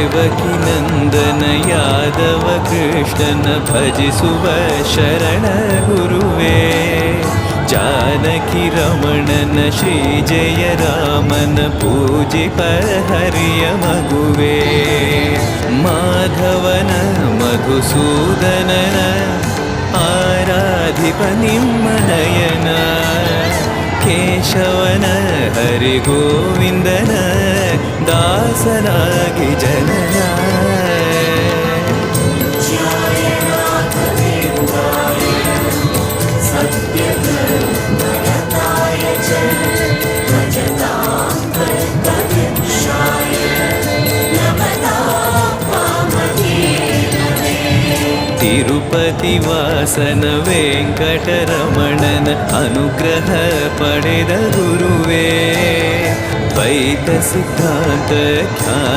ದೇವಕಿ ನಂದನ ಯಾದವ ಕೃಷ್ಣನ ಭಜಿಸುವ ಶರಣ ಗುರುವೇ. ಜಾನಕಿ ರಮಣನ ಶ್ರೀ ಜಯ ರಾಮನ ಪೂಜಿಪ ಹರಿಯ ಮಗುವೇ. ಮಾಧವನ ಮಧುಸೂದನನ ಆರಾಧಿಪ ನಿಮ್ಮ ನಯನ. ಕೇಶವನ ಹರಿಗೋವಿಂದನ ದಾಸನಾಗಿ ಜನನ. ತಿರುಪತಿ ವಾಸನ ವೆಂಕಟರಮಣನ ಅನುಗ್ರಹ ಪಡೆದ ಗುರುವೇ. ದ್ವೈತ ಸಿದ್ಧಾಂತ ಖ್ಯಾತ